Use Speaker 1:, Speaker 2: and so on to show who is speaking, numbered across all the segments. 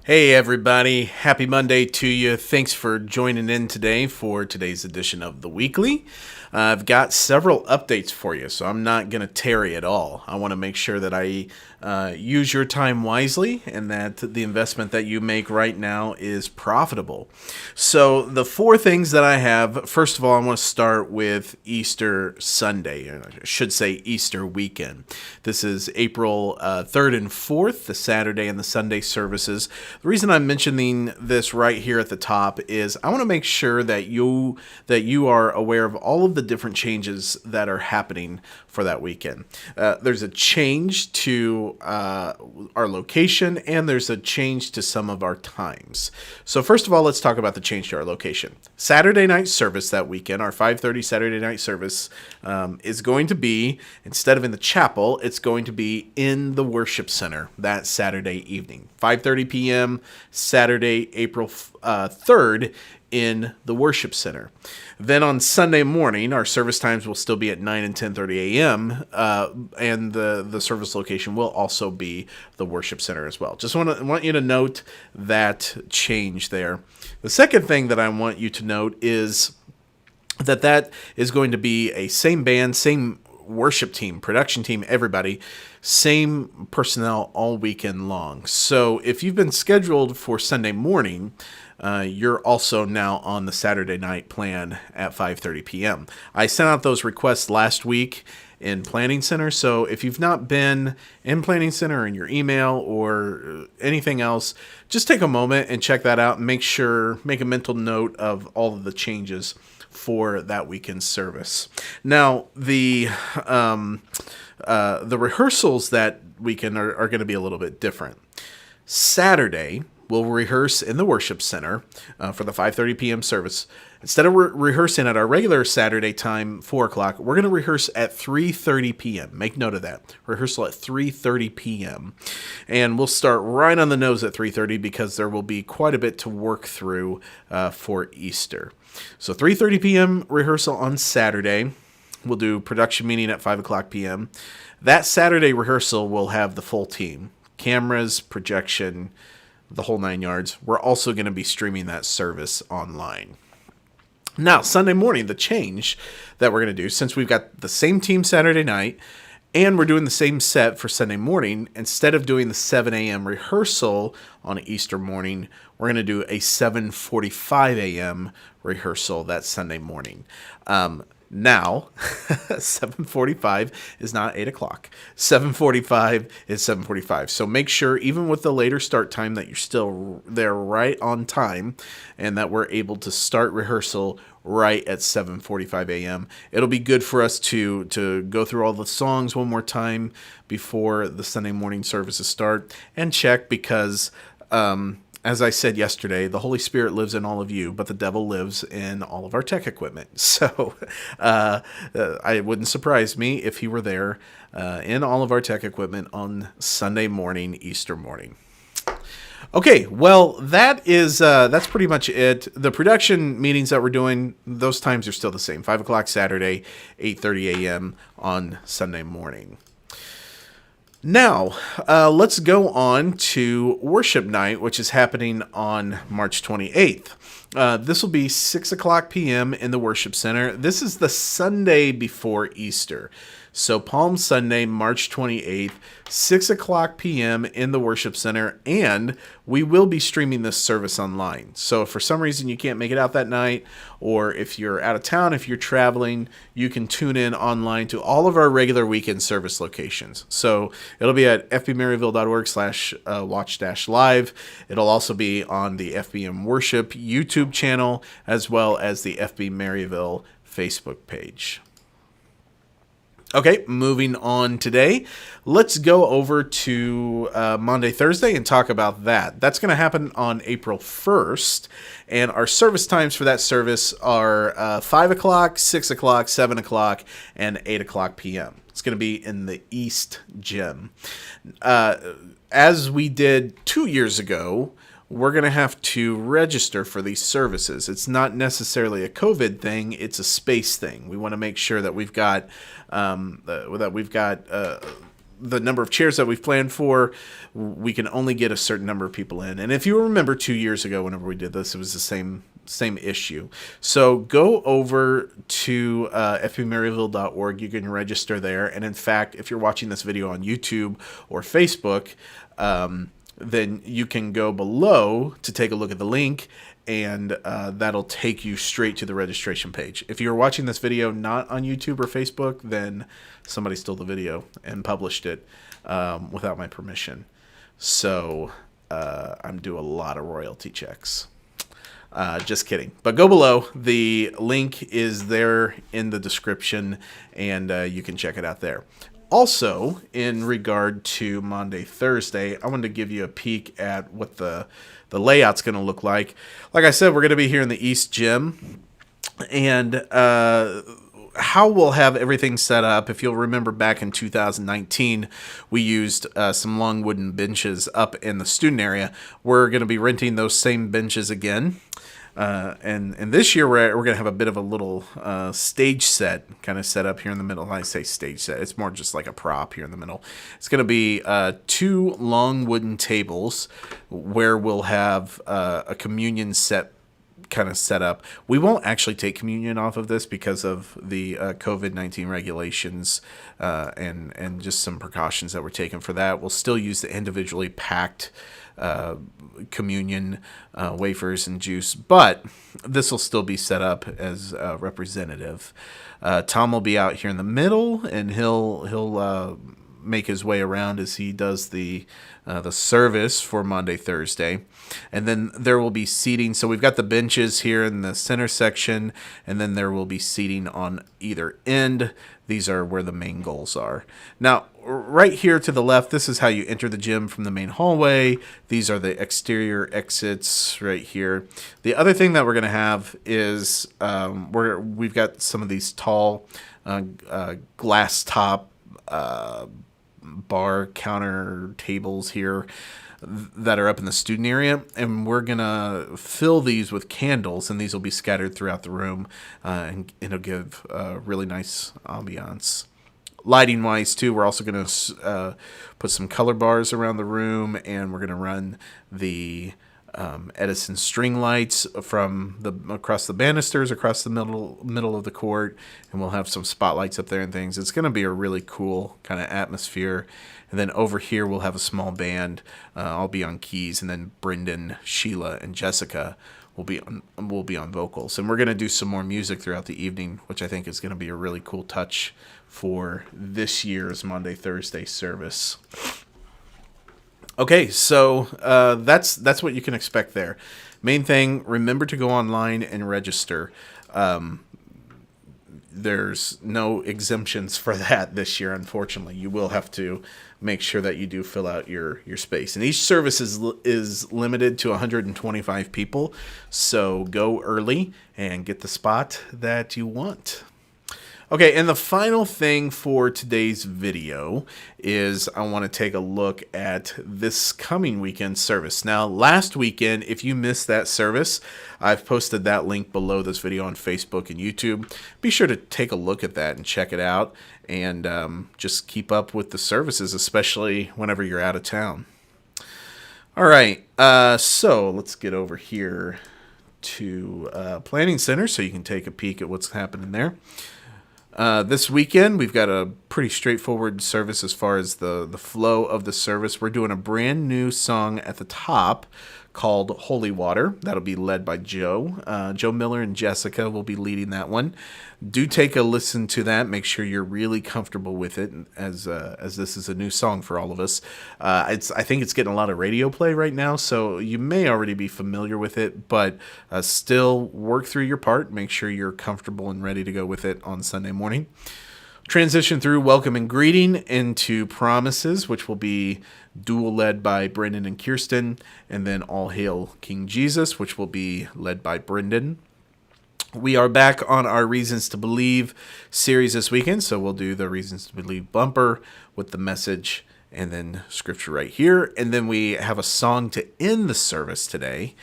Speaker 1: Hey everybody, happy Monday to you. Thanks for joining in today for today's edition of The Weekly. I've got several updates for you, so I'm not going to tarry at all. I want to make sure that I use your time wisely and that the investment that you make right now is profitable. So the four things that I have, first of all, I want to start with Easter Sunday, or I should say Easter weekend. This is April 3rd and 4th, the Saturday and the Sunday services. The reason I'm mentioning this right here at the top is I want to make sure that you are aware of all of the different changes that are happening for that weekend. There's a change to our location, and there's a change to some of our times. So first of all, let's talk about the change to our location. Saturday night service that weekend, our 5:30 Saturday night service, is going to be, instead of in the chapel, it's going to be in the worship center that Saturday evening. 5:30 p.m. Saturday, April 3rd, in the worship center. Then on Sunday morning, our service times will still be at 9 and 10:30 a.m., and the service location will also be the worship center as well. Just want you to note that change there. The second thing that I want you to note is that is going to be a same band, same worship team, production team, everybody, same personnel all weekend long. So if you've been scheduled for Sunday morning, you're also now on the Saturday night plan at 5:30 p.m. I sent out those requests last week in Planning Center, so if you've not been in Planning Center in your email or anything else, just take a moment and check that out and make a mental note of all of the changes for that weekend service. Now, the rehearsals that weekend are going to be a little bit different. Saturday, we'll rehearse in the worship center for the 5:30 p.m. service. Instead of rehearsing at our regular Saturday time, 4 o'clock, we're going to rehearse at 3:30 p.m. Make note of that. Rehearsal at 3:30 p.m. And we'll start right on the nose at 3:30 because there will be quite a bit to work through for Easter. So 3:30 p.m. rehearsal on Saturday. We'll do production meeting at 5 o'clock p.m. That Saturday rehearsal will have the full team. Cameras, projection, the whole 9 yards. We're also going to be streaming that service online. Now, Sunday morning, the change that we're going to do, since we've got the same team Saturday night, and we're doing the same set for Sunday morning, instead of doing the 7 a.m. rehearsal on Easter morning, we're going to do a 7:45 a.m. rehearsal that Sunday morning. Now, 7:45 is not 8 o'clock. 7:45 is 7:45. So make sure, even with the later start time, that you're still there right on time and that we're able to start rehearsal right at 7:45 a.m. It'll be good for us to go through all the songs one more time before the Sunday morning services start and check because as I said yesterday, the Holy Spirit lives in all of you, but the devil lives in all of our tech equipment. So it wouldn't surprise me if he were there in all of our tech equipment on Sunday morning, Easter morning. Okay, well, that's pretty much it. The production meetings that we're doing, those times are still the same. 5 o'clock Saturday, 8:30 a.m. on Sunday morning. Now, let's go on to worship night, which is happening on March 28th. This will be 6 o'clock p.m. in the worship center. This is the Sunday before Easter. So Palm Sunday, March 28th, 6 o'clock p.m. in the worship center, and we will be streaming this service online. So if for some reason you can't make it out that night, or if you're out of town, if you're traveling, you can tune in online to all of our regular weekend service locations. So it'll be at fbmaryville.org/watch-live. It'll also be on the FBMWorship YouTube channel, as well as the FB Maryville Facebook page. Okay, moving on today, let's go over to Maundy, Thursday and talk about that. That's going to happen on April 1st, and our service times for that service are 5 o'clock, 6 o'clock, 7 o'clock, and 8 o'clock p.m. It's going to be in the East Gym. As we did 2 years ago, we're going to have to register for these services. It's not necessarily a COVID thing, it's a space thing. We want to make sure that we've got the number of chairs that we've planned for, we can only get a certain number of people in. And if you remember 2 years ago, whenever we did this, it was the same issue. So go over to fbmaryville.org. You can register there. And in fact, if you're watching this video on YouTube or Facebook, then you can go below to take a look at the link, and that'll take you straight to the registration page. If you're watching this video not on YouTube or Facebook, then somebody stole the video and published it without my permission. So I'm due a lot of royalty checks. Just kidding. But go below. The link is there in the description, and you can check it out there. Also, in regard to Maundy, Thursday, I wanted to give you a peek at what the layout's going to look like. Like I said, we're going to be here in the East Gym, and how we'll have everything set up. If you'll remember back in 2019, we used some long wooden benches up in the student area. We're going to be renting those same benches again. And this year we're going to have a bit of a little stage set kind of set up here in the middle. I say stage set. It's more just like a prop here in the middle. It's going to be 2 long wooden tables where we'll have a communion set kind of set up. We won't actually take communion off of this because of the COVID-19 regulations and just some precautions that were taken for that. We'll still use the individually packed communion wafers and juice, but this will still be set up as representative. Tom will be out here in the middle, and he'll make his way around as he does the service for Maundy, Thursday. And then there will be seating. So we've got the benches here in the center section, and then there will be seating on either end. These are where the main goals are. Now, right here to the left, this is how you enter the gym from the main hallway. These are the exterior exits right here. The other thing that we're going to have is we've got some of these tall glass top bar counter tables here that are up in the student area, and we're gonna fill these with candles, and these will be scattered throughout the room, and it'll give a really nice ambiance. Lighting wise too, we're also gonna put some color bars around the room, and we're gonna run the Edison string lights from across the banisters across the middle of the court, and we'll have some spotlights up there and things. It's going to be a really cool kind of atmosphere. And then over here we'll have a small band. I'll be on keys, and then Brendan, Sheila, and Jessica will be on vocals. And we're going to do some more music throughout the evening, which I think is going to be a really cool touch for this year's Maundy, Thursday service. Okay, so that's what you can expect there. Main thing, remember to go online and register. There's no exemptions for that this year, unfortunately. You will have to make sure that you do fill out your space. And each service is limited to 125 people, so go early and get the spot that you want. Okay, and the final thing for today's video is I want to take a look at this coming weekend service. Now, last weekend, if you missed that service, I've posted that link below this video on Facebook and YouTube. Be sure to take a look at that and check it out, and just keep up with the services, especially whenever you're out of town. All right, so let's get over here to Planning Center so you can take a peek at what's happening there. This weekend, we've got a pretty straightforward service as far as the flow of the service. We're doing a brand new song at the top called Holy Water. That'll be led by Joe. Joe Miller and Jessica will be leading that one. Do take a listen to that. Make sure you're really comfortable with it, as this is a new song for all of us. I think it's getting a lot of radio play right now, so you may already be familiar with it, but still work through your part. Make sure you're comfortable and ready to go with it on Sunday morning. Transition through Welcome and Greeting into Promises, which will be dual led by Brendan and Kirsten, and then All Hail King Jesus, which will be led by Brendan. We are back on our Reasons to Believe series this weekend, so we'll do the Reasons to Believe bumper with the message and then scripture right here. And then we have a song to end the service today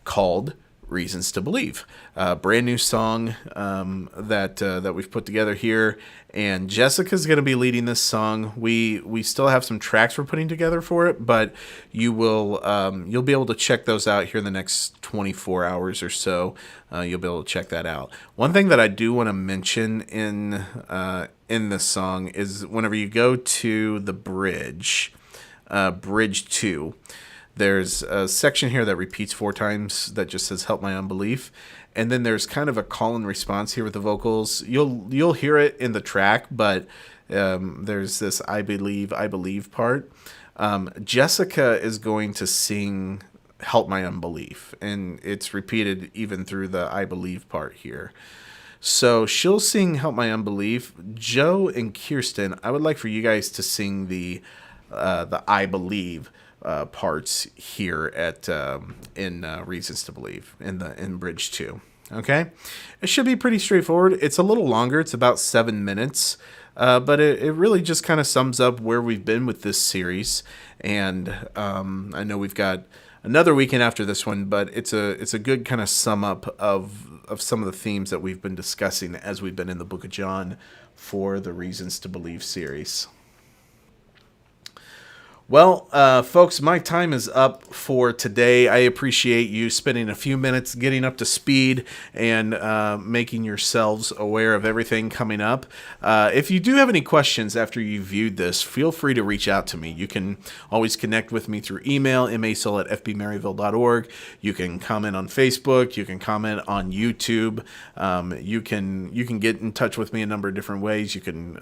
Speaker 1: called Reasons to Believe. Brand new song that we've put together here, and Jessica's going to be leading this song. We still have some tracks we're putting together for it, but you'll be able to check those out here in the next 24 hours or so. You'll be able to check that out. One thing that I do want to mention in this song is whenever you go to the bridge 2. There's a section here that repeats 4 times that just says "Help my unbelief," and then there's kind of a call and response here with the vocals. You'll hear it in the track, but there's this "I believe" part. Jessica is going to sing "Help my unbelief," and it's repeated even through the "I believe" part here. So she'll sing "Help my unbelief." Joe and Kirsten, I would like for you guys to sing the "I believe" parts here in Reasons to Believe in Bridge 2. Okay, it should be pretty straightforward. It's a little longer. It's about 7 minutes, but it really just kind of sums up where we've been with this series. And I know we've got another weekend after this one, but it's a good kind of sum up of some of the themes that we've been discussing as we've been in the Book of John for the Reasons to Believe series. Well, folks, my time is up for today. I appreciate you spending a few minutes getting up to speed and making yourselves aware of everything coming up. If you do have any questions after you viewed this, feel free to reach out to me. You can always connect with me through email, masil@fbmaryville.org. You can comment on Facebook. You can comment on YouTube. You can get in touch with me a number of different ways. You can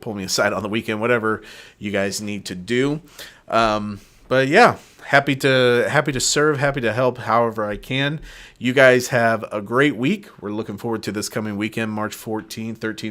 Speaker 1: pull me aside on the weekend, whatever you guys need to do. But yeah, happy to serve, happy to help however I can. You guys have a great week. We're looking forward to this coming weekend, March 14th, 13th,